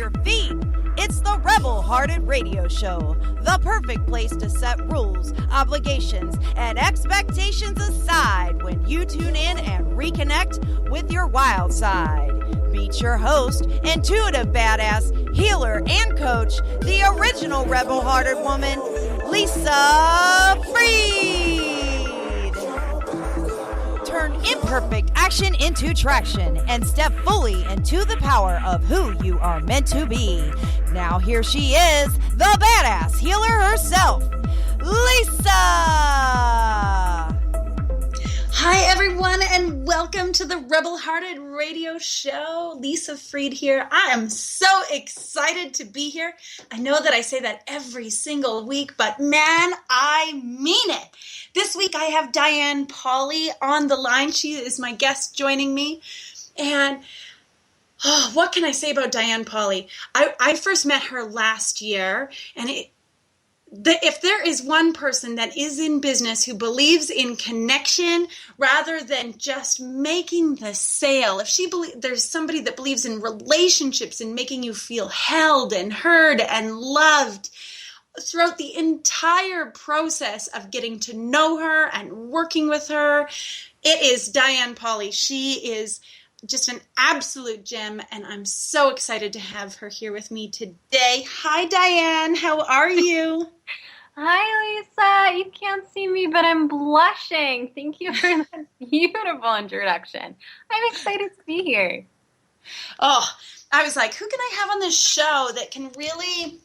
your feet. It's the Rebel Hearted Radio Show, the perfect place to set rules, obligations, and expectations aside when you tune in and reconnect with your wild side. Meet your host, intuitive badass, healer, and coach, the original Rebel Hearted woman, Lisa Freed. Turn imperfect action into traction and step fully into the power of who you are meant to be. Now here she is, the badass healer herself, Lisa! Hi everyone, and welcome to the Rebel Hearted Radio Show. Lisa Freed here. I am so excited to be here. I know that I say that every single week, but man, I mean it. This week I have Diane Pauley on the line. She is my guest joining me. And what can I say about Diane Pauley? I first met her last year, and if there is one person that is in business who believes in connection rather than just making the sale, there's somebody that believes in relationships and making you feel held and heard and loved throughout the entire process of getting to know her and working with her, it is Diane Pauley. She is just an absolute gem, and I'm so excited to have her here with me today. Hi, Diane. How are you? Hi, Lisa. You can't see me, but I'm blushing. Thank you for that beautiful introduction. I'm excited to be here. Oh, I was like, who can I have on this show that can really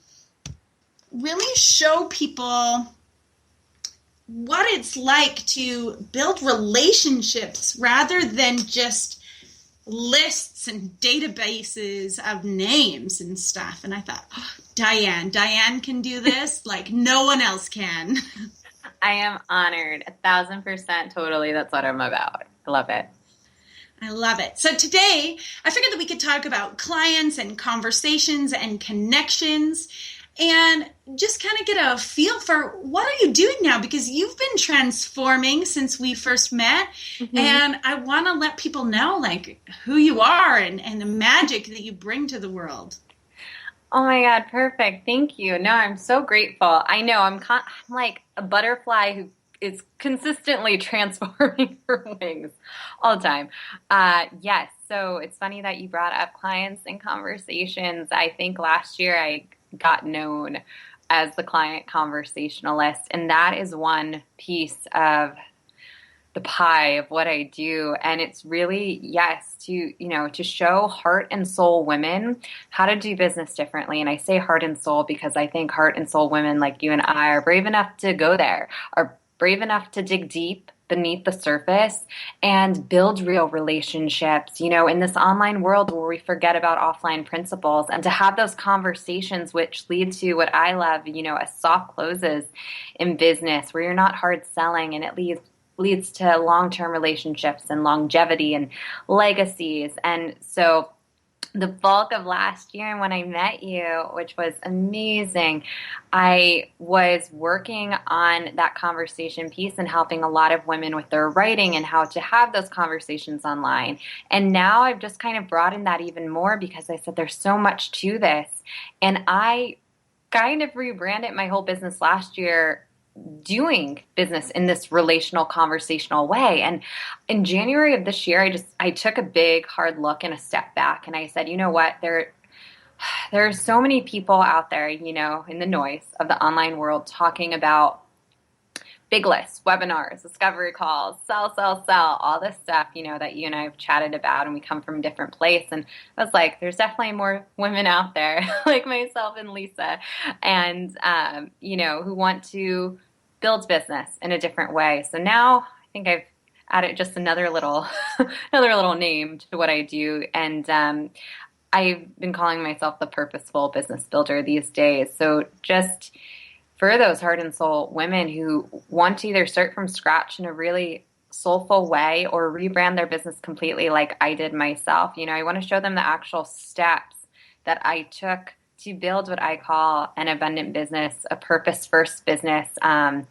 show people what it's like to build relationships rather than just lists and databases of names and stuff. And I thought, Diane can do this like no one else can. I am honored. 1,000% totally. That's what I'm about. I love it. I love it. So today I figured that we could talk about clients and conversations and connections and just kind of get a feel for what are you doing now, because you've been transforming since we first met. Mm-hmm. And I want to let people know like who you are and the magic that you bring to the world. Oh my God, perfect. Thank you. No, I'm so grateful. I know I'm like a butterfly who is consistently transforming her wings all the time. Yes. So it's funny that you brought up clients and conversations. I think last year I got known as the client conversationalist, and that is one piece of the pie of what I do. And it's really, yes, to show heart and soul women how to do business differently. And I say heart and soul because I think heart and soul women like you and I are brave enough to go there, are brave enough to dig deep beneath the surface and build real relationships, in this online world where we forget about offline principles, and to have those conversations which lead to what I love, a soft closes in business where you're not hard selling, and it leads to long-term relationships and longevity and legacies. And so the bulk of last year when I met you, which was amazing, I was working on that conversation piece and helping a lot of women with their writing and how to have those conversations online. And now I've just kind of broadened that even more because I said there's so much to this. And I kind of rebranded my whole business last year doing business in this relational, conversational way. And in January of this year, I took a big, hard look and a step back, and I said, you know what, there are so many people out there, in the noise of the online world talking about big lists, webinars, discovery calls, sell, all this stuff, that you and I have chatted about, and we come from a different place. And I was like, there's definitely more women out there like myself and Lisa, and, who want to build business in a different way. So now I think I've added just another little name to what I do. And I've been calling myself the purposeful business builder these days. So just for those heart and soul women who want to either start from scratch in a really soulful way or rebrand their business completely like I did myself, I want to show them the actual steps that I took to build what I call an abundant business, a purpose-first business. I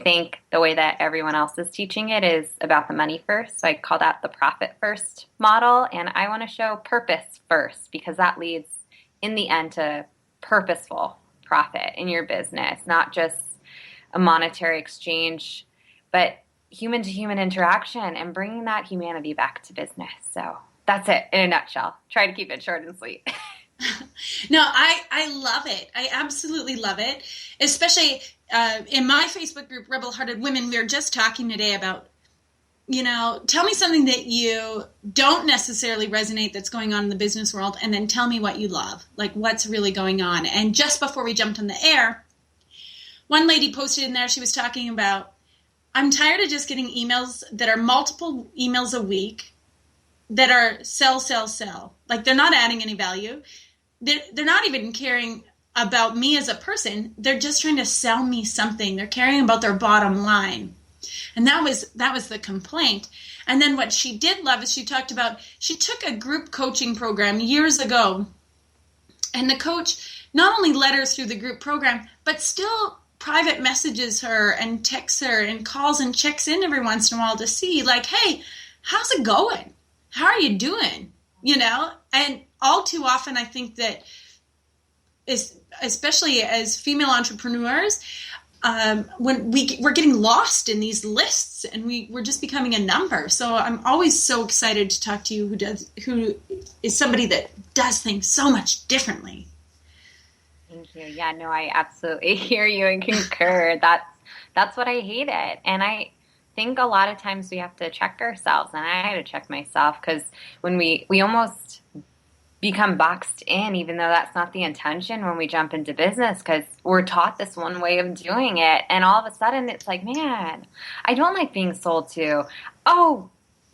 think the way that everyone else is teaching it is about the money first. So I call that the profit first model. And I want to show purpose first because that leads in the end to purposeful profit in your business, not just a monetary exchange, but human to human interaction and bringing that humanity back to business. So that's it in a nutshell. Try to keep it short and sweet. No, I love it. I absolutely love it. Especially in my Facebook group, Rebel Hearted Women, we were just talking today about, tell me something that you don't necessarily resonate that's going on in the business world, and then tell me what you love, like what's really going on. And just before we jumped on the air, one lady posted in there, she was talking about, I'm tired of just getting emails that are multiple emails a week that are sell, sell, sell. Like they're not adding any value. They're not even caring about me as a person. They're just trying to sell me something. They're caring about their bottom line. And that was the complaint. And then what she did love is she talked about, she took a group coaching program years ago, and the coach not only led her through the group program, but still private messages her and texts her and calls and checks in every once in a while to see, like, hey, how's it going? How are you doing? And all too often I think that, especially as female entrepreneurs, when we're getting lost in these lists and we're just becoming a number. So I'm always so excited to talk to you who is somebody that does things so much differently. Thank you. Yeah, no, I absolutely hear you and concur. That's what I hated. And I think a lot of times we have to check ourselves, and I had to check myself, because when we almost become boxed in, even though that's not the intention when we jump into business, because we're taught this one way of doing it, and all of a sudden it's like, man, I don't like being sold to. Oh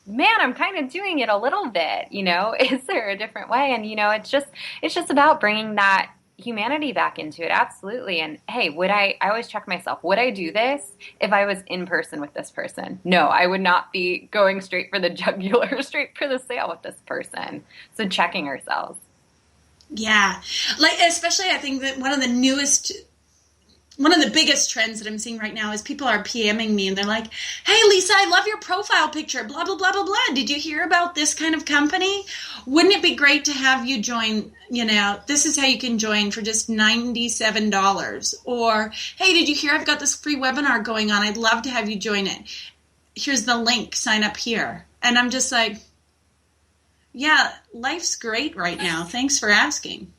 man, I'm kind of doing it a little bit, is there a different way? And it's just about bringing that humanity back into it. Absolutely. And hey, I always check myself, would I do this if I was in person with this person? No, I would not be going straight for the jugular, straight for the sale with this person. So checking ourselves. Yeah. Like, especially I think that one of the biggest trends that I'm seeing right now is people are PMing me and they're like, hey, Lisa, I love your profile picture, blah, blah, blah, blah, blah. Did you hear about this kind of company? Wouldn't it be great to have you join, this is how you can join for just $97. Or, hey, did you hear I've got this free webinar going on? I'd love to have you join it. Here's the link, sign up here. And I'm just like, yeah, life's great right now. Thanks for asking.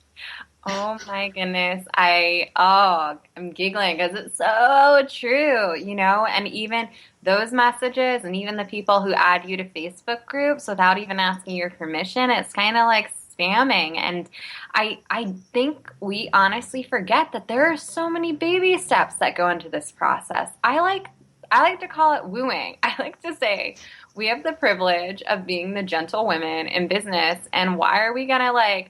Oh my goodness. I'm giggling because it's so true, and even those messages and even the people who add you to Facebook groups without even asking your permission, it's kind of like spamming. And I think we honestly forget that there are so many baby steps that go into this process. I like to call it wooing. I like to say we have the privilege of being the gentle women in business, and why are we going to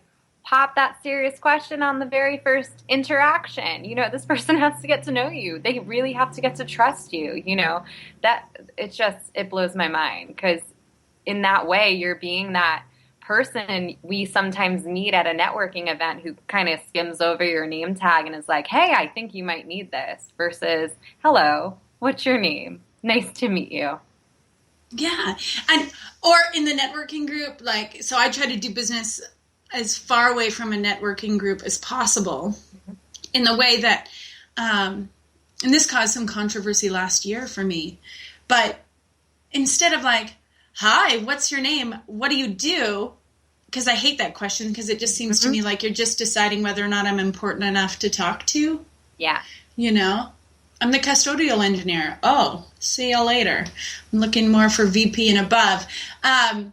pop that serious question on the very first interaction? This person has to get to know you. They really have to get to trust you. It blows my mind, because in that way, you're being that person we sometimes meet at a networking event who kind of skims over your name tag and is like, hey, I think you might need this, versus, hello, what's your name? Nice to meet you. Yeah. Or in the networking group, so I try to do business as far away from a networking group as possible, in the way that, and this caused some controversy last year for me, but instead of hi, what's your name? What do you do? Because I hate that question, because it just seems to me like you're just deciding whether or not I'm important enough to talk to. Yeah. I'm the custodial engineer. Oh, see you later. I'm looking more for VP and above. I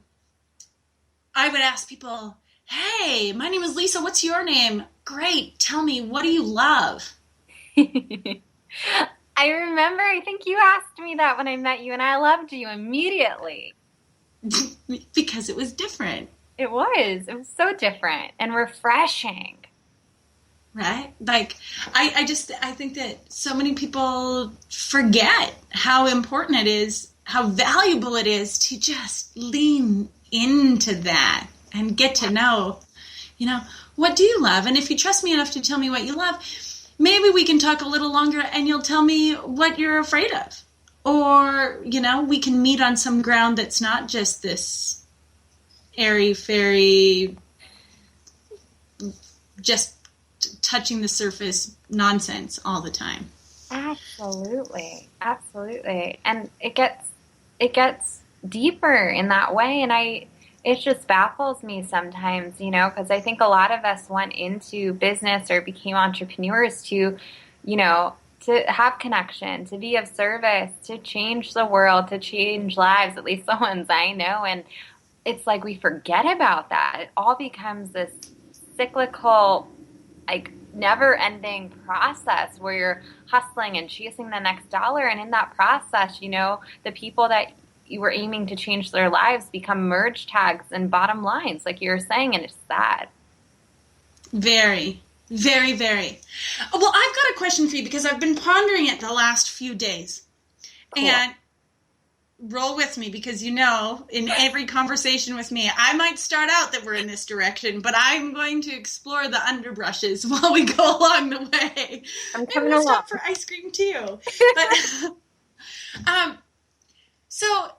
would ask people, hey, my name is Lisa. What's your name? Great. Tell me, what do you love? I remember, I think you asked me that when I met you, and I loved you immediately. Because it was different. It was so different and refreshing. Right? I think that so many people forget how important it is, how valuable it is to just lean into that and get to know, what do you love? And if you trust me enough to tell me what you love, maybe we can talk a little longer and you'll tell me what you're afraid of. Or, we can meet on some ground that's not just this airy-fairy just touching the surface nonsense all the time. Absolutely. And it gets deeper in that way. And it just baffles me sometimes, because I think a lot of us went into business or became entrepreneurs to, to have connection, to be of service, to change the world, to change lives, at least the ones I know. And it's like we forget about that. It all becomes this cyclical, like, never-ending process where you're hustling and chasing the next dollar. And in that process, the people that you were aiming to change their lives become merge tags and bottom lines, like you were saying, and it's sad. Very, very, very. Well, I've got a question for you because I've been pondering it the last few days. Cool. And roll with me because, in every conversation with me, I might start out that we're in this direction, but I'm going to explore the underbrushes while we go along the way. I'm coming along. We'll stop for ice cream too. But, so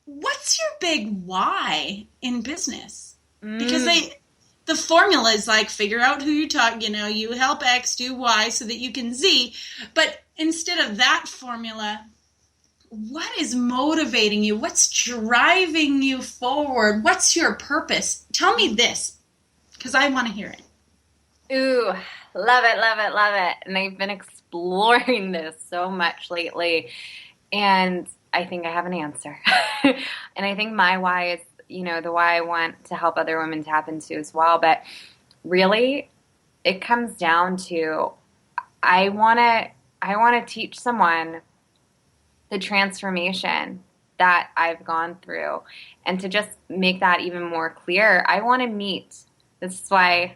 what's your big why in business? Because the formula is like, figure out who you talk, you help X do Y so that you can Z. But instead of that formula, what is motivating you? What's driving you forward? What's your purpose? Tell me this, because I want to hear it. Ooh, love it. And I've been exploring this so much lately. And I think I have an answer. And I think my why is, the why I want to help other women tap into as well. But really, it comes down to I want to teach someone the transformation that I've gone through. And to just make that even more clear, I want to meet. This is why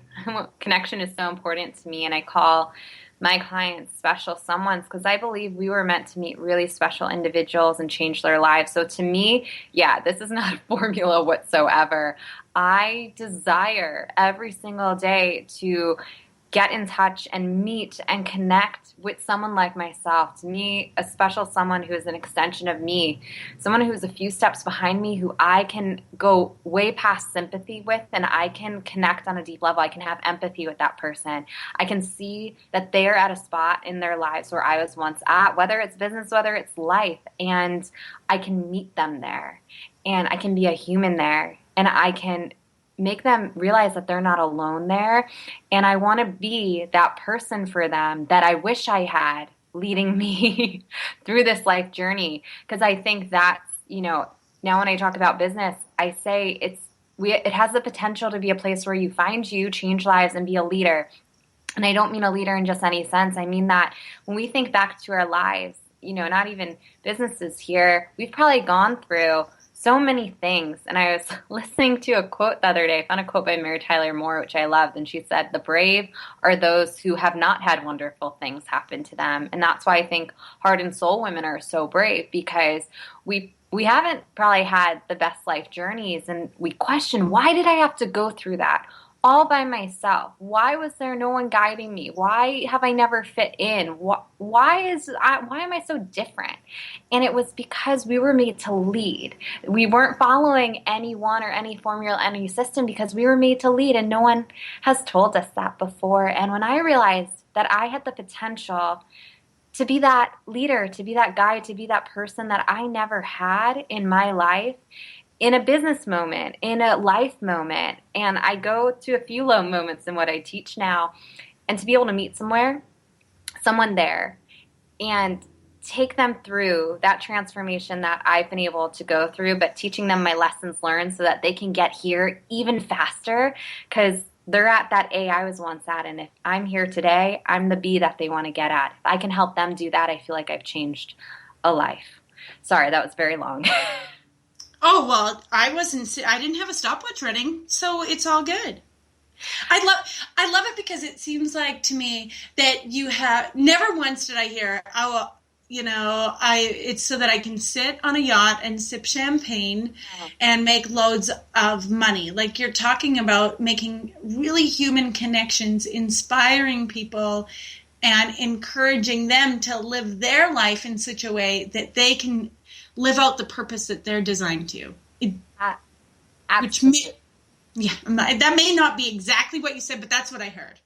connection is so important to me. And I call my clients special someones because I believe we were meant to meet really special individuals and change their lives. So to me, this is not a formula whatsoever. I desire every single day to get in touch and meet and connect with someone like myself, to me, a special someone who is an extension of me, someone who's a few steps behind me, who I can go way past sympathy with, and I can connect on a deep level. I can have empathy with that person. I can see that they're at a spot in their lives where I was once at, whether it's business, whether it's life, and I can meet them there, and I can be a human there, and I can make them realize that they're not alone there. And I want to be that person for them that I wish I had leading me through this life journey. Because I think that's, now when I talk about business, I say it has the potential to be a place where you find you, change lives, and be a leader. And I don't mean a leader in just any sense. I mean that when we think back to our lives, not even businesses here, we've probably gone through so many things. And I was listening to a quote the other day. I found a quote by Mary Tyler Moore, which I loved. And she said, "The brave are those who have not had wonderful things happen to them." And that's why I think heart and soul women are so brave, because we haven't probably had the best life journeys. And we question, why did I have to go through that all by myself? Why was there no one guiding me? Why have I never fit in? Why am I so different? And it was because we were made to lead. We weren't following anyone or any formula, any system, because we were made to lead, and no one has told us that before. And when I realized that I had the potential to be that leader, to be that guide, to be that person that I never had in my life, in a business moment, in a life moment, and I go to a few low moments in what I teach now, and to be able to meet someone there, and take them through that transformation that I've been able to go through, but teaching them my lessons learned so that they can get here even faster, because they're at that A I was once at, and if I'm here today, I'm the B that they want to get at. If I can help them do that, I feel like I've changed a life. Sorry, that was very long. Oh, well, I didn't have a stopwatch running, so it's all good. I love it because it seems like to me that you have, never once did I hear, it's so that I can sit on a yacht and sip champagne and make loads of money. Like, you're talking about making really human connections, inspiring people, and encouraging them to live their life in such a way that they can live out the purpose that they're designed to. Yeah, that may not be exactly what you said, but that's what I heard.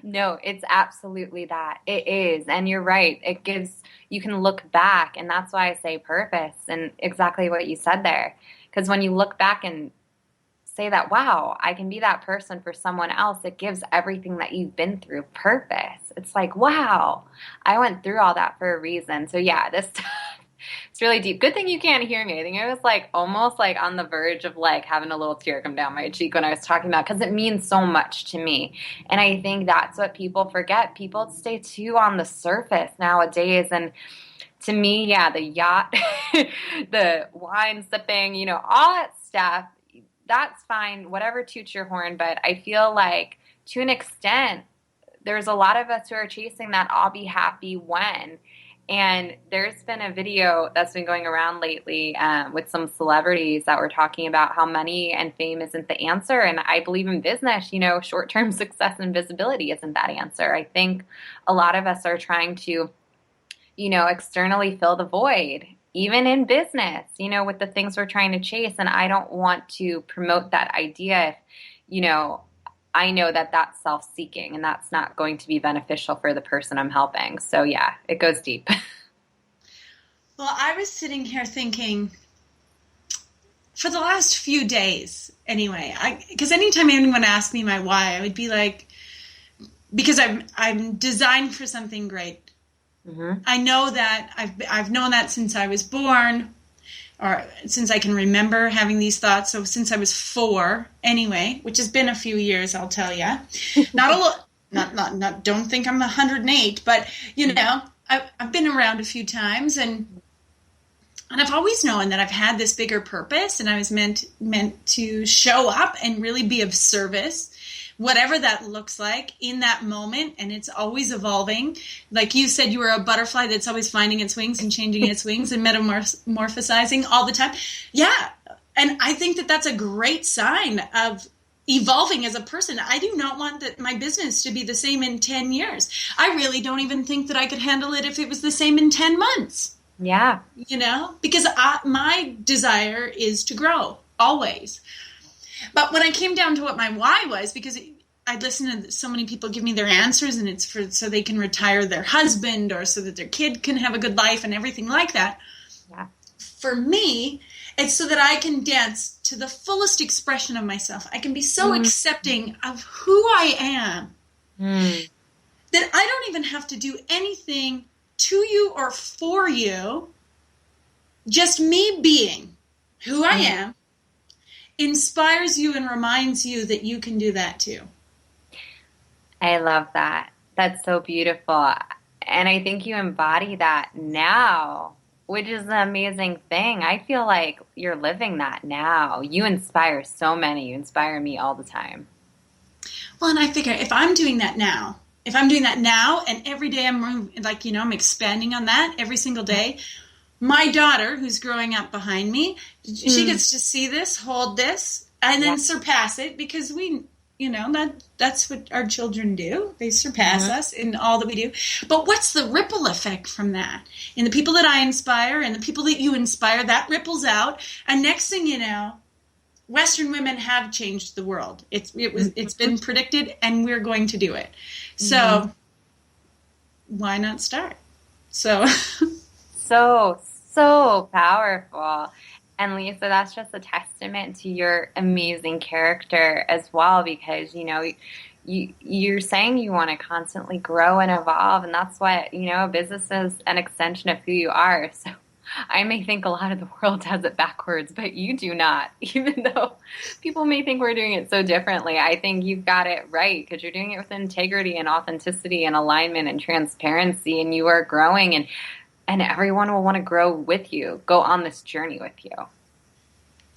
No, it's absolutely that. It is. And you're right. You can look back, and that's why I say purpose and exactly what you said there. Because when you look back and say that, wow, I can be that person for someone else, it gives everything that you've been through purpose. It's like, wow, I went through all that for a reason. So yeah, it's really deep. Good thing you can't hear me. I think I was like almost like on the verge of like having a little tear come down my cheek when I was talking about, because it means so much to me. And I think that's what people forget. People stay too on the surface nowadays. And to me, yeah, the yacht, the wine sipping, all that stuff, that's fine. Whatever toots your horn. But I feel like to an extent, there's a lot of us who are chasing that I'll be happy when. And there's been a video that's been going around lately with some celebrities that were talking about how money and fame isn't the answer. And I believe in business, short-term success and visibility isn't that answer. I think a lot of us are trying to, externally fill the void, even in business, with the things we're trying to chase. And I don't want to promote that idea if, I know that that's self-seeking, and that's not going to be beneficial for the person I'm helping. So yeah, it goes deep. Well, I was sitting here thinking, for the last few days anyway, because anytime anyone asked me my why, I would be like, because I'm designed for something great. Mm-hmm. I know that I've known that since I was born, or since I can remember having these thoughts. So since I was 4 anyway, which has been a few years, I'll tell you. Not a lot, not, don't think I'm 108, but I've been around a few times, and I've always known that I've had this bigger purpose, and I was meant to show up and really be of service, whatever that looks like in that moment. And it's always evolving. Like you said, you were a butterfly that's always finding its wings and changing its wings and metamorphosizing all the time. Yeah. And I think that that's a great sign of evolving as a person. I do not want my business to be the same in 10 years. I really don't even think that I could handle it if it was the same in 10 months. Yeah. Because my desire is to grow always. But when I came down to what my why was, because I'd listen to so many people give me their answers, and it's so they can retire their husband, or so that their kid can have a good life and everything like that. Yeah. For me, it's so that I can dance to the fullest expression of myself. I can be so accepting of who I am that I don't even have to do anything to you or for you. Just me being who I am inspires you and reminds you that you can do that too. I love that. That's so beautiful. And I think you embody that now, which is an amazing thing. I feel like you're living that now. You inspire so many. You inspire me all the time. Well, and I figure if I'm doing that now, and every day I'm expanding on that every single day, my daughter, who's growing up behind me, she gets to see this, hold this, and then surpass it, because that's what our children do. They surpass us in all that we do. But what's the ripple effect from that? In the people that I inspire and the people that you inspire, that ripples out. And next thing you know, Western women have changed the world. It's been predicted, and we're going to do it. So why not start? So powerful. And Lisa, that's just a testament to your amazing character as well, because, you're saying you want to constantly grow and evolve, and that's what, business is an extension of who you are. So I may think a lot of the world has it backwards, but you do not, even though people may think we're doing it so differently. I think you've got it right, because you're doing it with integrity and authenticity and alignment and transparency, and you are growing, and everyone will want to grow with you, go on this journey with you.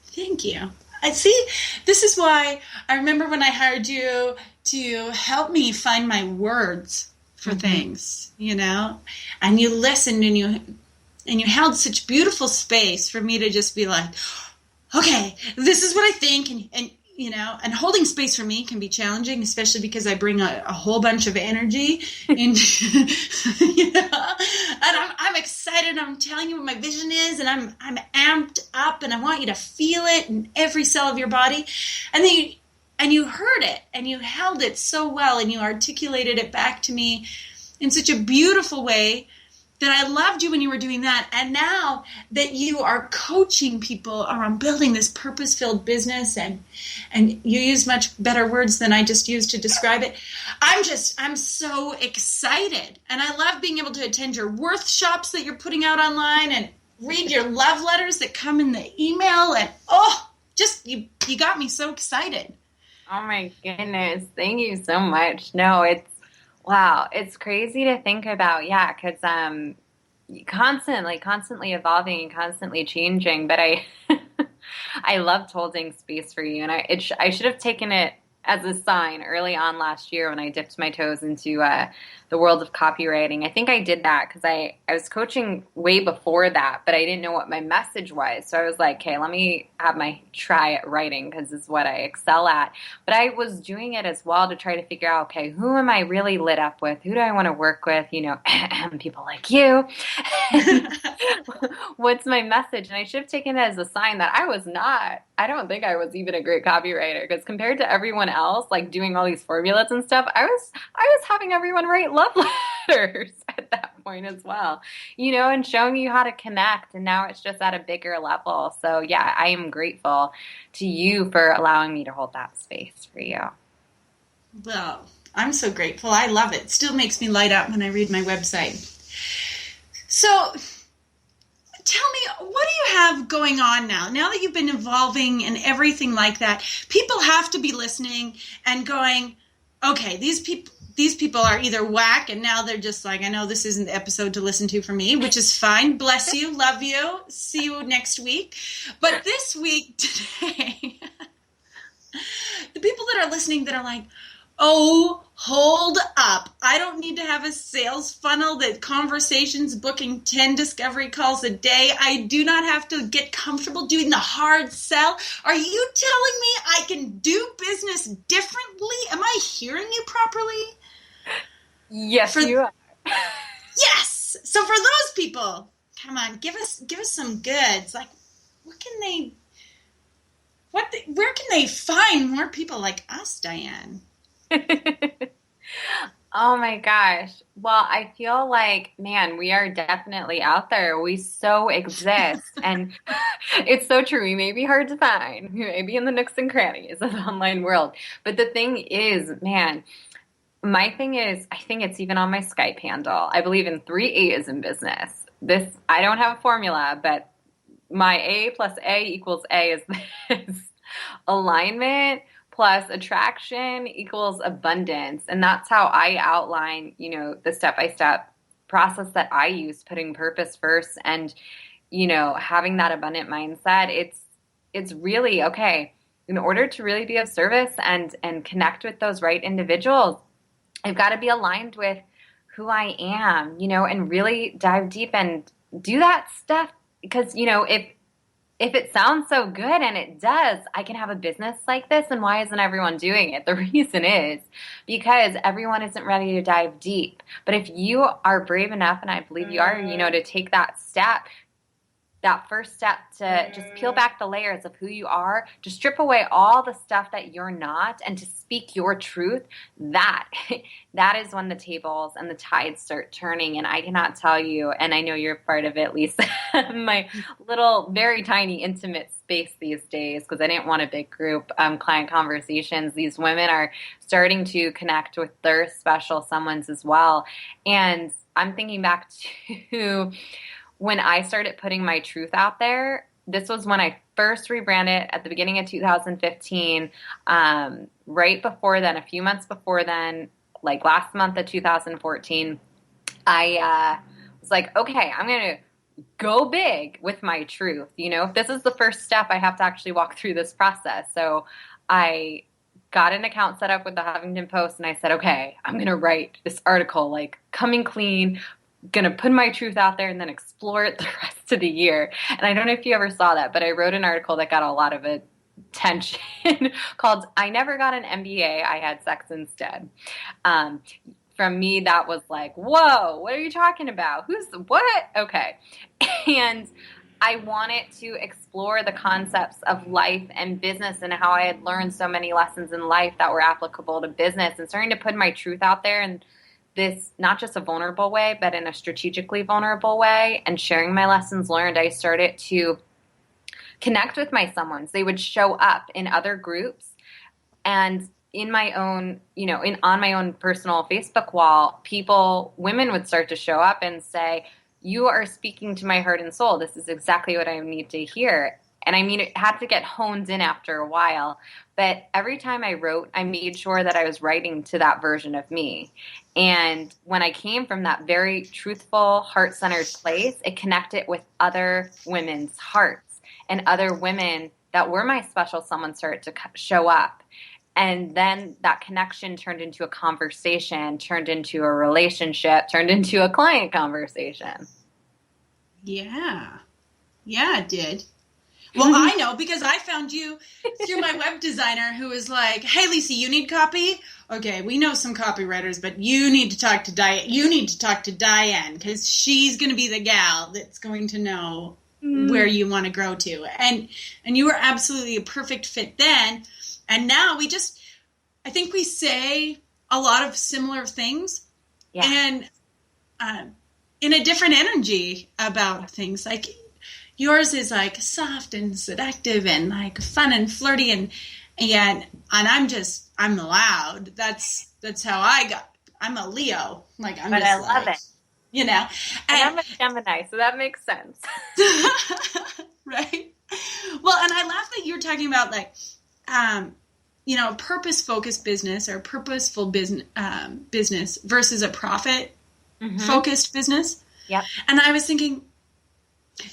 Thank you. I see. This is why I remember when I hired you to help me find my words for things, and you listened, and you held such beautiful space for me to just be like, okay, this is what I think. And and holding space for me can be challenging, especially because I bring a whole bunch of energy into, and I'm excited. I'm telling you what my vision is, and I'm amped up, and I want you to feel it in every cell of your body. And then you heard it, and you held it so well, and you articulated it back to me in such a beautiful way that I loved you when you were doing that. And now that you are coaching people around building this purpose-filled business, and you use much better words than I just used to describe it, I'm so excited. And I love being able to attend your workshops that you're putting out online and read your love letters that come in the email. And you got me so excited. Oh my goodness. Thank you so much. No, wow, it's crazy to think about, because constantly evolving and constantly changing. But I loved holding space for you, and I should have taken it as a sign early on last year when I dipped my toes into the world of copywriting. I think I did that because I was coaching way before that, but I didn't know what my message was. So I was like, okay, let me have my try at writing because it's what I excel at. But I was doing it as well to try to figure out, okay, who am I really lit up with? Who do I want to work with? People like you. What's my message? And I should have taken it as a sign that I don't think I was even a great copywriter, because compared to everyone else, like doing all these formulas and stuff, I was having everyone write love letters at that point as well, and showing you how to connect. And now it's just at a bigger level. So yeah, I am grateful to you for allowing me to hold that space for you. Well, I'm so grateful. I love it. It still makes me light up when I read my website. So tell me, what do you have going on now? Now that you've been evolving and everything like that, people have to be listening and going, okay, these people are either whack, and now they're just like, I know this isn't the episode to listen to for me, which is fine. Bless you. Love you. See you next week. But this week, today, the people that are listening that are like, oh, hold up. I don't need to have a sales funnel that conversations booking 10 discovery calls a day. I do not have to get comfortable doing the hard sell. Are you telling me I can do business differently? Am I hearing you properly? Yes, you are. Yes. So for those people, come on, give us some goods. Like, where can they find more people like us, Diane? Oh my gosh. Well, I feel like, man, we are definitely out there. We so exist. And it's so true. We may be hard to find. We may be in the nooks and crannies of the online world. But the thing is, man, my thing is, I think it's even on my Skype handle. I believe in 3 A's in business. I don't have a formula, but my A plus A equals A is this: alignment plus attraction equals abundance. And that's how I outline, the step-by-step process that I use, putting purpose first and, having that abundant mindset. It's really, okay, in order to really be of service and connect with those right individuals, I've got to be aligned with who I am, and really dive deep and do that stuff. Because, if it sounds so good, and it does, I can have a business like this, and why isn't everyone doing it? The reason is because everyone isn't ready to dive deep. But if you are brave enough, and I believe you are, to take that step, that first step to just peel back the layers of who you are, to strip away all the stuff that you're not, and to speak your truth, that is when the tables and the tides start turning. And I cannot tell you, and I know you're part of it, Lisa, my little, very tiny, intimate space these days, because I didn't want a big group client conversations. These women are starting to connect with their special someones as well. And I'm thinking back to when I started putting my truth out there. This was when I first rebranded at the beginning of 2015. Right before then, a few months before then, like last month of 2014, I was like, okay, I'm going to go big with my truth. If this is the first step, I have to actually walk through this process. So I got an account set up with the Huffington Post, and I said, okay, I'm going to write this article, like coming clean, going to put my truth out there, and then explore it the rest of the year. And I don't know if you ever saw that, but I wrote an article that got a lot of tension called I Never Got an MBA, I Had Sex Instead. From me, that was like, whoa, what are you talking about? What? Okay. And I wanted to explore the concepts of life and business and how I had learned so many lessons in life that were applicable to business, and starting to put my truth out there in this, not just a vulnerable way, but in a strategically vulnerable way, and sharing my lessons learned. I started to connect with my someones. They would show up in other groups, and in my own, on my own personal Facebook wall, women would start to show up and say, you are speaking to my heart and soul. This is exactly what I need to hear. And I mean, it had to get honed in after a while. But every time I wrote, I made sure that I was writing to that version of me. And when I came from that very truthful, heart-centered place, it connected with other women's hearts, and other women that were my special someone started to show up. And then that connection turned into a conversation, turned into a relationship, turned into a client conversation. Yeah. Yeah, it did. Well, I know because I found you through my web designer who was like, hey, Lisa, you need copy? Okay, we know some copywriters, but you need to talk to Diane. You need to talk to Diane because she's going to be the gal that's going to know where you want to grow to. And you were absolutely a perfect fit then. And now I think we say a lot of similar things, and in a different energy about things. Like yours is like soft and seductive and like fun and flirty, and I'm loud. That's how I'm a Leo. Like I'm, but just I love it. And I'm a Gemini, so that makes sense. Right. Well, and I laugh that you're talking about like, purpose-focused business or purposeful business versus a profit-focused business. Yep. And I was thinking,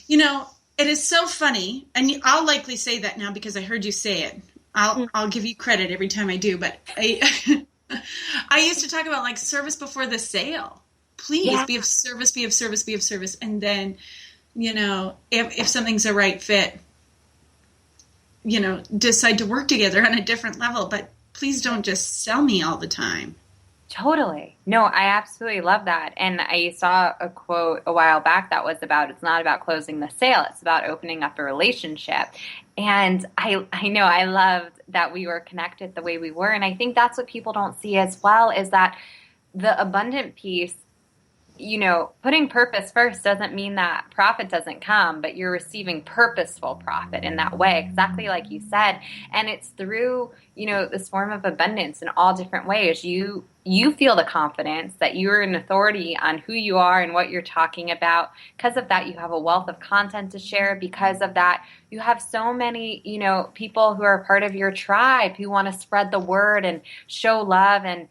it is so funny, and I'll likely say that now because I heard you say it. I'll give you credit every time I do, but I used to talk about like service before the sale. Please be of service, be of service, be of service. And then, if something's a right fit, decide to work together on a different level, but please don't just sell me all the time. Totally. No, I absolutely love that. And I saw a quote a while back that was about, it's not about closing the sale, it's about opening up a relationship. And I know I loved that we were connected the way we were. And I think that's what people don't see as well, is that the abundant piece, putting purpose first doesn't mean that profit doesn't come, but you're receiving purposeful profit in that way, exactly like you said. And it's through, this form of abundance in all different ways. You feel the confidence that you're an authority on who you are and what you're talking about. Because of that, you have a wealth of content to share. Because of that, you have so many, people who are part of your tribe who want to spread the word and show love and,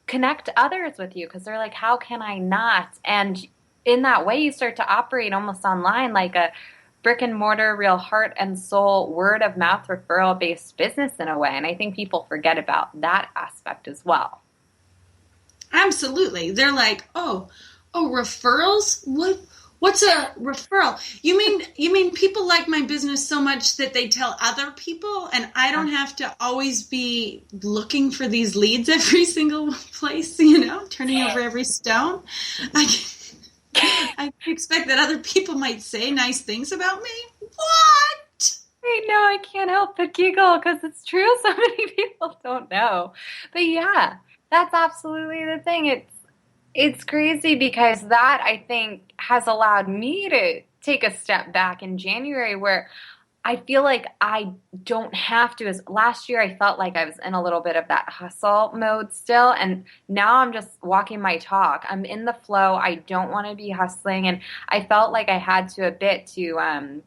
connect others with you, because they're like, how can I not? And in that way, you start to operate almost online like a brick and mortar, real heart and soul, word of mouth referral based business in a way. And I think people forget about that aspect as well. Absolutely. They're like, oh, referrals? What's a referral? You mean people like my business so much that they tell other people, and I don't have to always be looking for these leads every single place, turning over every stone? I expect that other people might say nice things about me. What? I know, I can't help but giggle because it's true. So many people don't know. But yeah, that's absolutely the thing. It's crazy because that, I think, has allowed me to take a step back in January where I feel like I don't have to. As last year, I felt like I was in a little bit of that hustle mode still. And now I'm just walking my talk. I'm in the flow. I don't want to be hustling. And I felt like I had to a bit to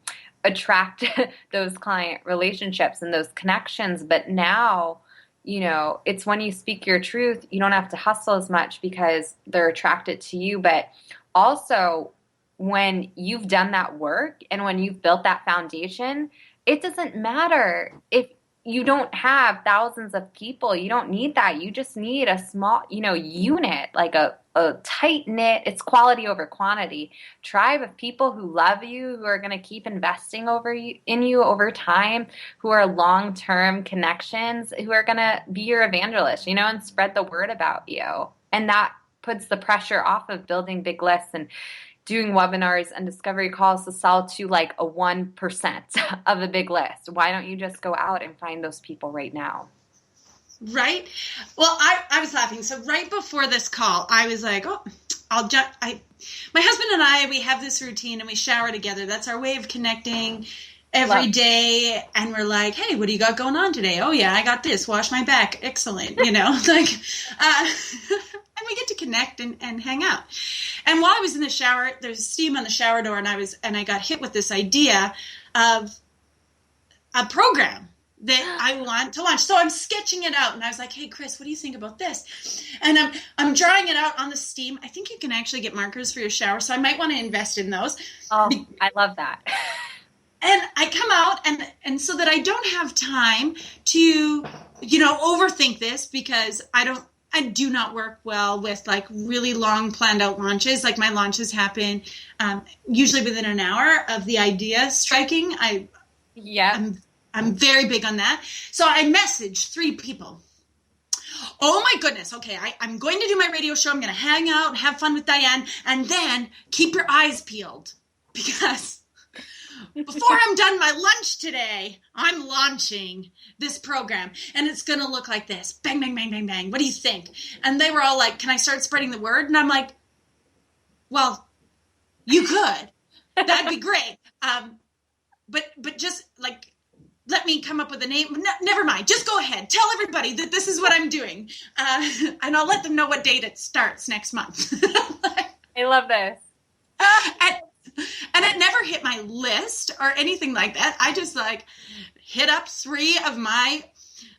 attract those client relationships and those connections. But now, it's when you speak your truth, you don't have to hustle as much because they're attracted to you. But also, when you've done that work and when you've built that foundation, it doesn't matter if you don't have thousands of people. You don't need that. You just need a small, unit, like a tight knit, it's quality over quantity, tribe of people who love you, who are going to keep investing in you over time, who are long-term connections, who are going to be your evangelist, and spread the word about you. And that puts the pressure off of building big lists and doing webinars and discovery calls to sell to like a 1% of a big list. Why don't you just go out and find those people right now? Right. Well, I was laughing. So right before this call, I was like, oh, my husband and I, we have this routine and we shower together. That's our way of connecting every day. And we're like, hey, what do you got going on today? Oh yeah, I got this. Wash my back. Excellent. And we get to connect and hang out. And while I was in the shower, there's steam on the shower door, and I got hit with this idea of a program that I want to launch. So I'm sketching it out, and I was like, hey, Chris, what do you think about this? And I'm drawing it out on the steam. I think you can actually get markers for your shower, so I might want to invest in those. Oh, I love that. And I come out, and so that I don't have time to, overthink this, because I do not work well with like really long planned out launches. Like my launches happen usually within an hour of the idea striking. I'm very big on that. So I messaged 3 people. Oh my goodness. Okay. I'm going to do my radio show. I'm going to hang out and have fun with Diane, and then keep your eyes peeled, because before I'm done my lunch today, I'm launching this program, and it's going to look like this. Bang, bang, bang, bang, bang. What do you think? And they were all like, can I start spreading the word? And I'm like, well, you could. That'd be great. But just like, let me come up with a name. No, never mind. Just go ahead. Tell everybody that this is what I'm doing. And I'll let them know what date it starts next month. I love this. And it never hit my list or anything like that. I just hit up 3 of my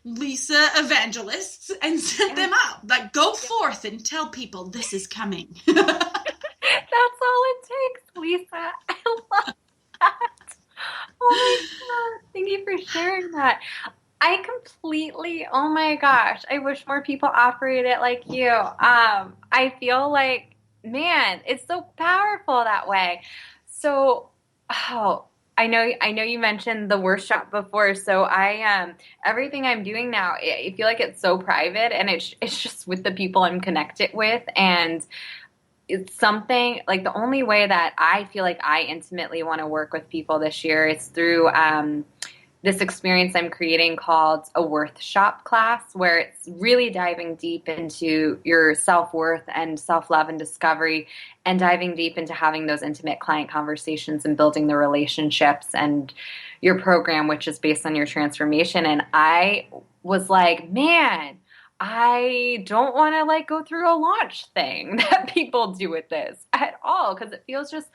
Lisa evangelists and sent them out. Like, go forth and tell people this is coming. That's all it takes, Lisa. I love that. Oh my God. Thank you for sharing that. Oh my gosh, I wish more people operated like you. I feel like, man, it's so powerful that way. So, I know you mentioned the workshop before. So everything I'm doing now, I feel like it's so private, and it's just with the people I'm connected with. And it's something like the only way that I feel like I intimately want to work with people this year is through, this experience I'm creating called a Worth Shop class, where it's really diving deep into your self-worth and self-love and discovery, and diving deep into having those intimate client conversations and building the relationships, and your program, which is based on your transformation. And I was like, man, I don't want to go through a launch thing that people do with this at all, because it feels just,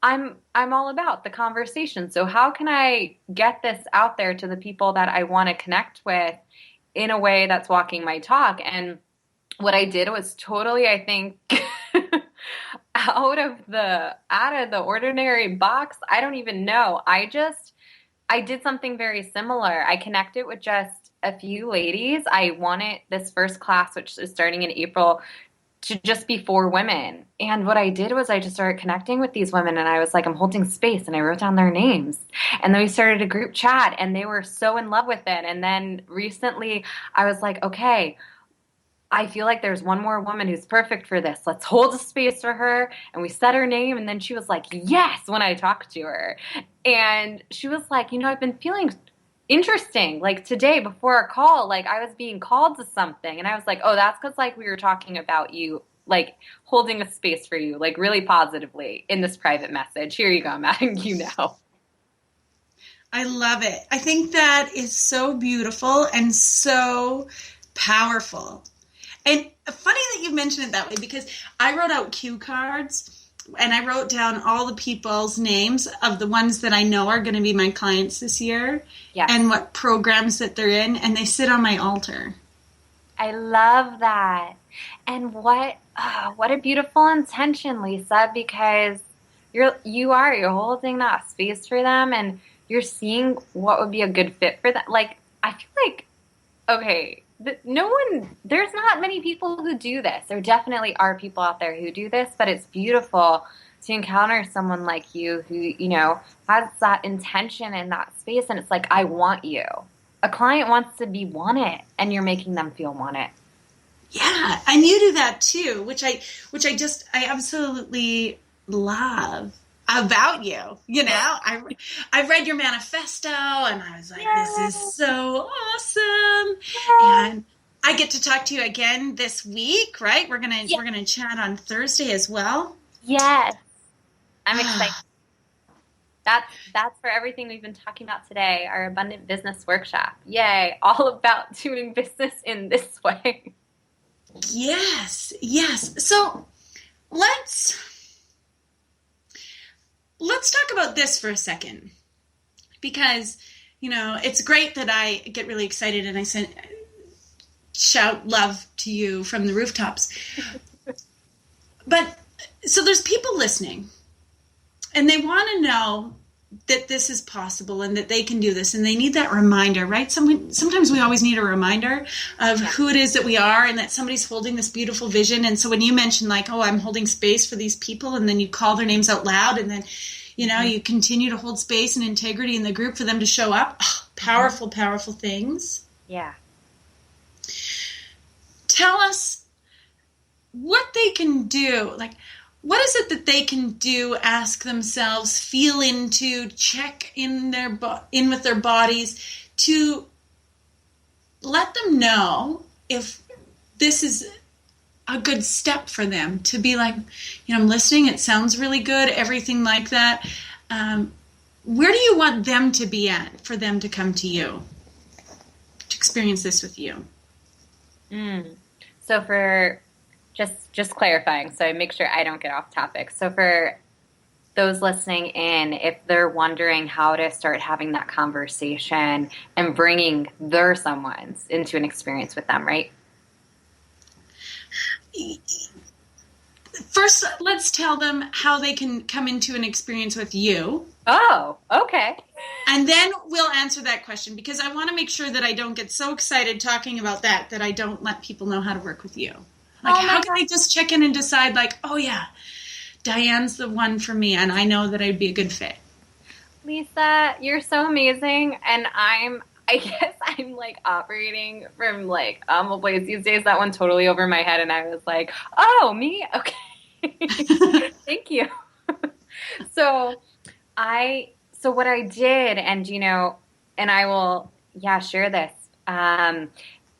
I'm all about the conversation. So how can I get this out there to the people that I want to connect with in a way that's walking my talk? And what I did was totally, I think, out of the ordinary box. I don't even know. I did something very similar. I connected with just a few ladies. I wanted this first class, which is starting in April, to just be for women. And what I did was I just started connecting with these women, and I was like, I'm holding space, and I wrote down their names. And then we started a group chat, and they were so in love with it. And then recently I was like, okay, I feel like there's one more woman who's perfect for this. Let's hold a space for her. And we said her name, and then she was like, yes, when I talked to her. And she was like, I've been feeling interesting. Like today before our call, I was being called to something. And I was like, oh, that's because we were talking about you, holding a space for you, really positively in this private message. Here you go. I'm adding you now. I love it. I think that is so beautiful and so powerful. And funny that you mentioned it that way, because I wrote out cue cards, and I wrote down all the people's names of the ones that I know are going to be my clients this year, and what programs that they're in, and they sit on my altar. I love that. And what a beautiful intention, Lisa, because you're holding that space for them, and you're seeing what would be a good fit for them. I feel like, okay, there's not many people who do this. There definitely are people out there who do this, but it's beautiful to encounter someone like you who, has that intention in that space. And it's like, I want you. A client wants to be wanted, and you're making them feel wanted. Yeah, and you do that too, which I absolutely love about you. I read your manifesto, and I was like, This is so awesome. And I get to talk to you again this week, right? We're gonna chat on Thursday as well. Yes, I'm excited. That's for everything we've been talking about today. Our Abundant Business Workshop. Yay! All about doing business in this way. Yes. So let's talk about this for a second, because it's great that I get really excited and I shout love to you from the rooftops. But so there's people listening, and they want to know that this is possible and that they can do this, and they need that reminder, right? Sometimes we always need a reminder of who it is that we are, and that somebody's holding this beautiful vision. And so when you mention like, oh, I'm holding space for these people, and then you call their names out loud, and then you continue to hold space and integrity in the group for them to show up. Oh, powerful things. Yeah. Tell us what they can do. Like, what is it that they can do, ask themselves, feel into, check in with their bodies to let them know if this is a good step for them to be like, I'm listening, it sounds really good, everything like that. Where do you want them to be at for them to come to you, to experience this with you? So for just clarifying, so I make sure I don't get off topic. So for those listening in, if they're wondering how to start having that conversation and bringing their someones into an experience with them, right? First, let's tell them how they can come into an experience with you. Oh, okay. And then we'll answer that question, because I want to make sure that I don't get so excited talking about that I don't let people know how to work with you. Like, how can I just check in and decide, like, oh, yeah, Diane's the one for me, and I know that I'd be a good fit? Lisa, you're so amazing, and I guess I'm, like, operating from, like, a place these days that went totally over my head, and I was like, oh, me? Okay. Thank you. So what I did, and, and I will, share this,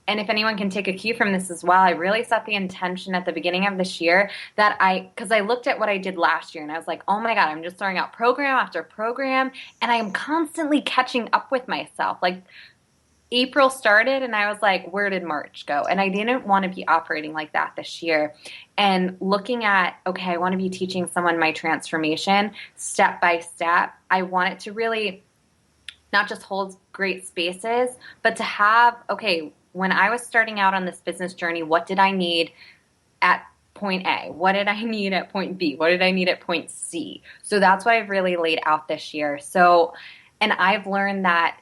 and if anyone can take a cue from this as well, I really set the intention at the beginning of this year because I looked at what I did last year and I was like, oh my God, I'm just throwing out program after program and I'm constantly catching up with myself. Like April started and I was like, where did March go? And I didn't want to be operating like that this year. And looking at, okay, I want to be teaching someone my transformation step by step. I want it to really not just hold great spaces, but to have, okay, when I was starting out on this business journey, what did I need at point A? What did I need at point B? What did I need at point C? So that's what I've really laid out this year. So, and I've learned that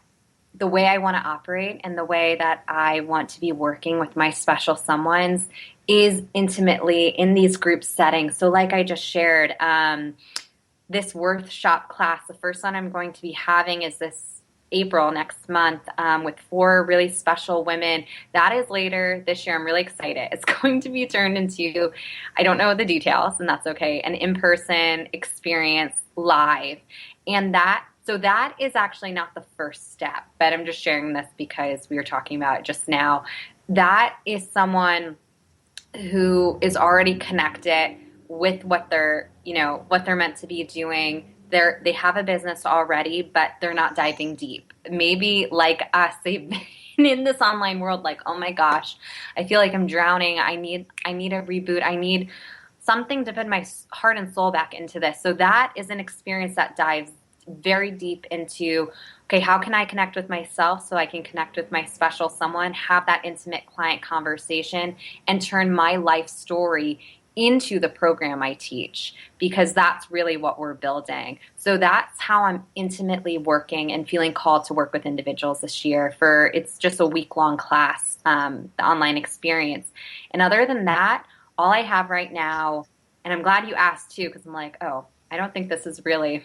the way I want to operate and the way that I want to be working with my special someones is intimately in these group settings. So like I just shared, this workshop class, the first one I'm going to be having is this April next month with 4 really special women. That is later this year. I'm really excited. It's going to be turned into, I don't know the details, and that's okay, an in-person experience live. And that is actually not the first step, but I'm just sharing this because we were talking about it just now. That is someone who is already connected with what they're meant to be doing. They have a business already, but they're not diving deep. Maybe like us, they've been in this online world like, oh my gosh, I feel like I'm drowning. I need a reboot. I need something to put my heart and soul back into this. So that is an experience that dives very deep into, okay, how can I connect with myself so I can connect with my special someone, have that intimate client conversation, and turn my life story into the program I teach, because that's really what we're building. So that's how I'm intimately working and feeling called to work with individuals this year. It's just a week-long class, the online experience. And other than that, all I have right now, and I'm glad you asked too, because I'm like, oh, I don't think this is really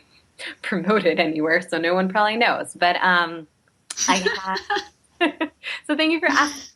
promoted anywhere, so no one probably knows. But I have, so thank you for asking.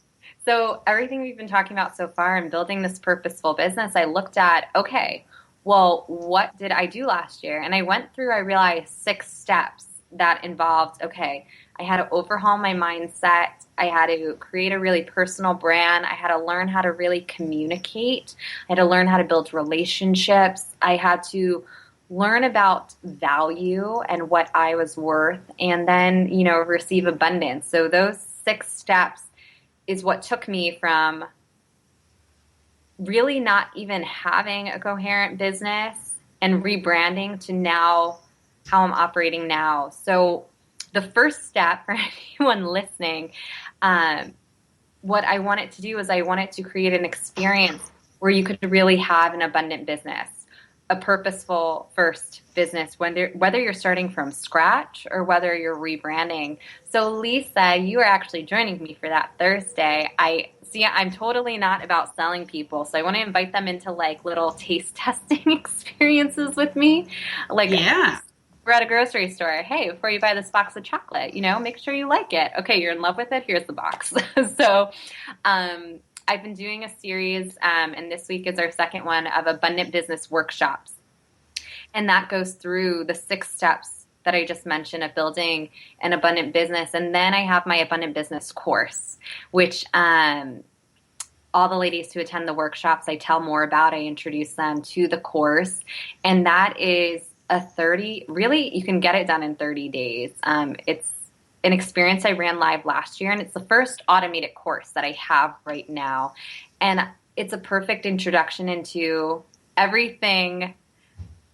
So everything we've been talking about so far and building this purposeful business, I looked at, okay, well, what did I do last year? And I went through, I realized 6 steps that involved, okay, I had to overhaul my mindset. I had to create a really personal brand. I had to learn how to really communicate. I had to learn how to build relationships. I had to learn about value and what I was worth, and then, receive abundance. So those 6 steps is what took me from really not even having a coherent business and rebranding to now how I'm operating now. So the first step for anyone listening, what I wanted to do is I wanted to create an experience where you could really have an abundant business, a purposeful first business, whether you're starting from scratch or whether you're rebranding. So Lisa, you are actually joining me for that Thursday. I'm totally not about selling people, so I want to invite them into like little taste testing experiences with me. Like, yeah, we're at a grocery store. Hey, before you buy this box of chocolate, make sure you like it. Okay, you're in love with it. Here's the box. So, I've been doing a series, and this week is our second one, of abundant business workshops. And that goes through the 6 steps that I just mentioned of building an abundant business. And then I have my abundant business course, which all the ladies who attend the workshops, I tell more about. I introduce them to the course. And that is you can get it done in 30 days. It's an experience I ran live last year, and it's the first automated course that I have right now. And it's a perfect introduction into everything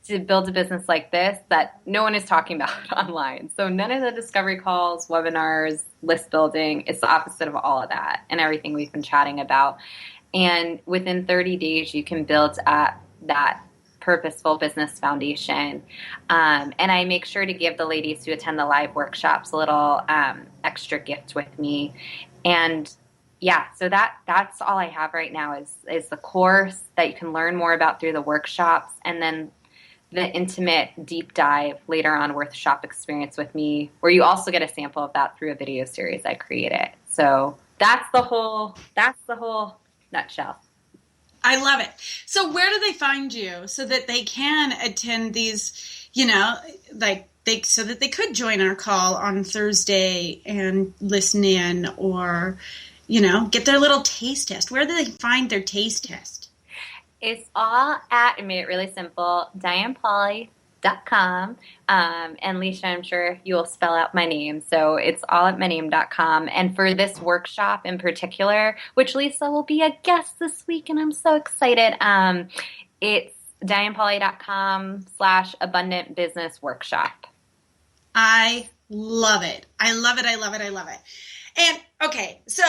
to build a business like this that no one is talking about online. So none of the discovery calls, webinars, list building, it's the opposite of all of that and everything we've been chatting about. And within 30 days, you can build up that purposeful business foundation. And I make sure to give the ladies who attend the live workshops a little extra gift with me. And yeah, so that's all I have right now is the course that you can learn more about through the workshops, and then the intimate deep dive later on workshop experience with me, where you also get a sample of that through a video series I created. So that's the whole nutshell. I love it. So where do they find you so that they can attend these, so that they could join our call on Thursday and listen in, or, get their little taste test? Where do they find their taste test? It's all I made it really simple, DianePauley.com. And Leisha, I'm sure you will spell out my name. So it's all at my name.com. And for this workshop in particular, which Lisa will be a guest this week, and I'm so excited, it's DianePauley.com/abundant business workshop. I love it. I love it. I love it. I love it. And okay, so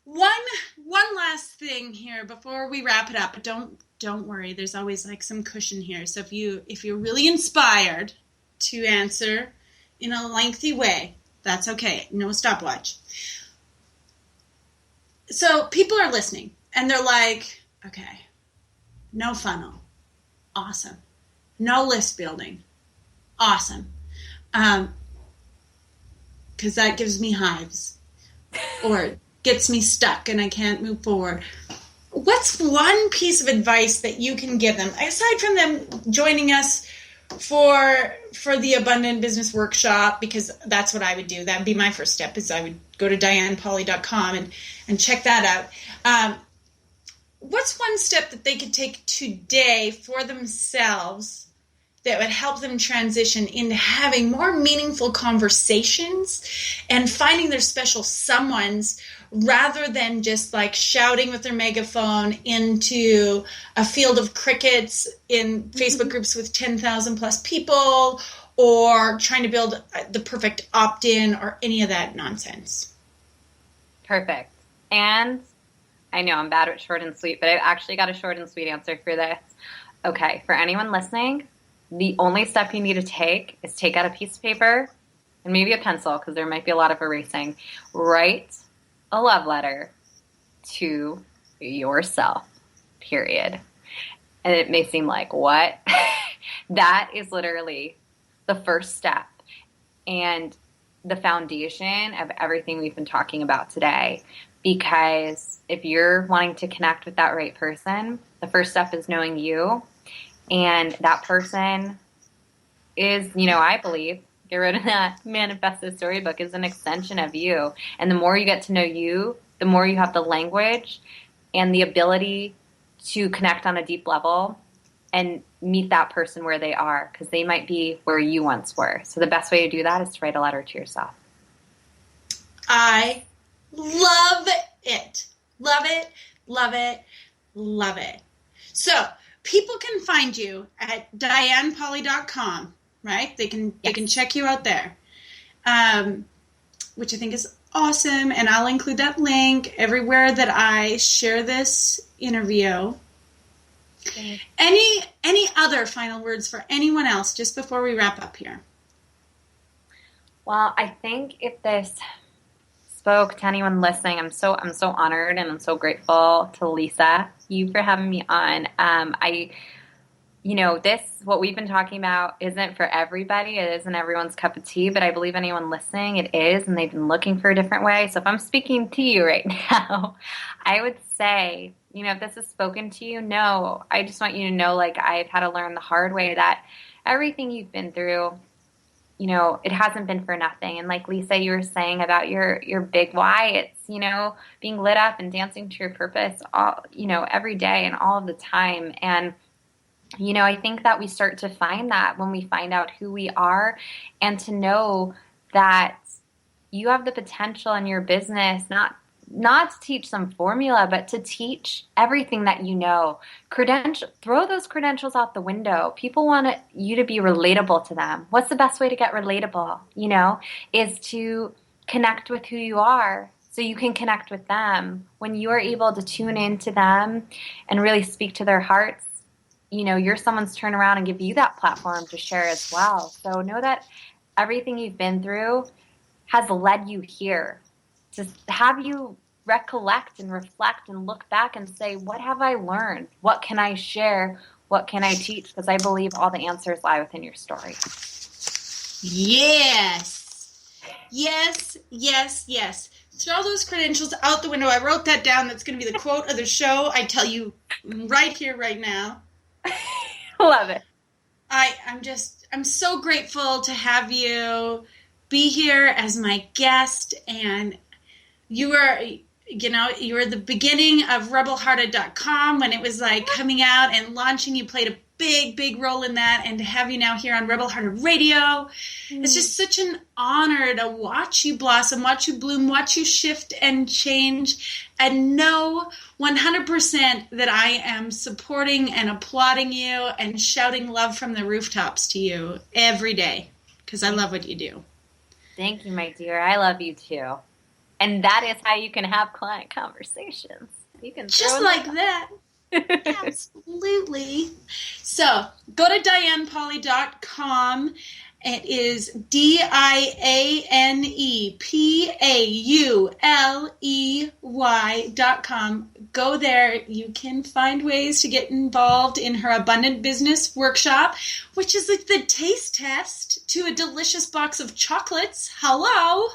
one last thing here before we wrap it up. But don't worry, there's always like some cushion here. So if you're really inspired to answer in a lengthy way, that's okay. No stopwatch. So people are listening and they're like, okay, no funnel. Awesome. No list building. Awesome. Because that gives me hives or gets me stuck and I can't move forward. What's one piece of advice that you can give them, aside from them joining us for the Abundant Business Workshop, because that's what I would do. That would be my first step, is I would go to DianePauley.com and check that out. What's one step that they could take today for themselves that would help them transition into having more meaningful conversations and finding their special someones, rather than just like shouting with their megaphone into a field of crickets in Facebook groups with 10,000 plus people, or trying to build the perfect opt-in or any of that nonsense? Perfect. And I know I'm bad at short and sweet, but I actually got a short and sweet answer for this. Okay, for anyone listening, the only step you need to take is take out a piece of paper and maybe a pencil, because there might be a lot of erasing. Write a love letter to yourself, period. And it may seem like, what? That is literally the first step and the foundation of everything we've been talking about today. Because if you're wanting to connect with that right person, the first step is knowing you. And that person is, I believe, get rid of that manifesto storybook, is an extension of you. And the more you get to know you, the more you have the language and the ability to connect on a deep level and meet that person where they are, because they might be where you once were. So the best way to do that is to write a letter to yourself. I love it. Love it, love it, love it. So people can find you at DianePauley.com, right? They can check you out there, which I think is awesome. And I'll include that link everywhere that I share this interview. Okay. Any other final words for anyone else just before we wrap up here? Well, I think if this spoke to anyone listening, I'm so honored, and I'm so grateful to Lisa, you, for having me on. This, what we've been talking about, isn't for everybody. It isn't everyone's cup of tea, but I believe anyone listening, it is, and they've been looking for a different way. So if I'm speaking to you right now, I would say, if this has spoken to you, I just want you to know, like I've had to learn the hard way, that everything you've been through, it hasn't been for nothing. And like Lisa, you were saying about your big why, it's, being lit up and dancing to your purpose all, every day and all of the time. And, I think that we start to find that when we find out who we are, and to know that you have the potential in your business, not to teach some formula, but to teach everything that you know. Throw those credentials out the window. People want you to be relatable to them. What's the best way to get relatable, is to connect with who you are, so you can connect with them. When you are able to tune into them and really speak to their hearts, you're someone's turn around and give you that platform to share as well. So know that everything you've been through has led you here, to have you recollect and reflect and look back and say, what have I learned? What can I share? What can I teach? Because I believe all the answers lie within your story. Yes. Yes, yes, yes. Throw those credentials out the window. I wrote that down. That's going to be the quote of the show. I tell you right here, right now. Love it. I'm so grateful to have you be here as my guest, and you were the beginning of rebelhearted.com when it was like coming out and launching. You played a big role in that, and to have you now here on Rebel Hearted Radio, it's just such an honor to watch you blossom, watch you bloom, watch you shift and change, and know 100% that I am supporting and applauding you and shouting love from the rooftops to you every day, because I love what you do. Thank you, my dear. I love you too. And that is how you can have client conversations. You can just like that. Absolutely. So go to DianePauley.com. It is DianePauley.com. Go there. You can find ways to get involved in her Abundant Business Workshop, which is like the taste test to a delicious box of chocolates. Hello.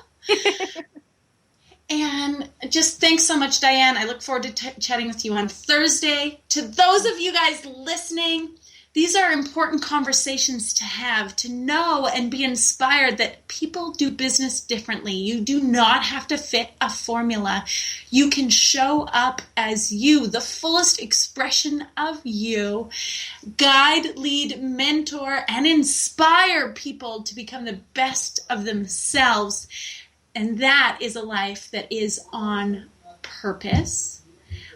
And just thanks so much, Diane. I look forward to chatting with you on Thursday. To those of you guys listening, these are important conversations to have, to know and be inspired that people do business differently. You do not have to fit a formula. You can show up as you, the fullest expression of you, guide, lead, mentor, and inspire people to become the best of themselves. And that is a life that is on purpose.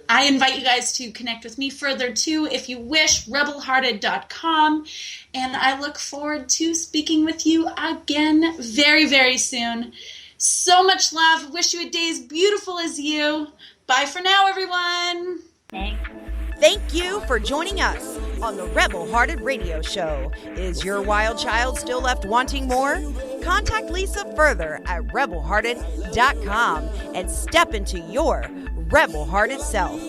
I invite you guys to connect with me further too, if you wish, rebelhearted.com. And I look forward to speaking with you again very, very soon. So much love. Wish you a day as beautiful as you. Bye for now, everyone. Thanks. Thank you for joining us on the Rebel Hearted Radio Show. Is your wild child still left wanting more? Contact Lisa further at rebelhearted.com and step into your rebel-hearted self.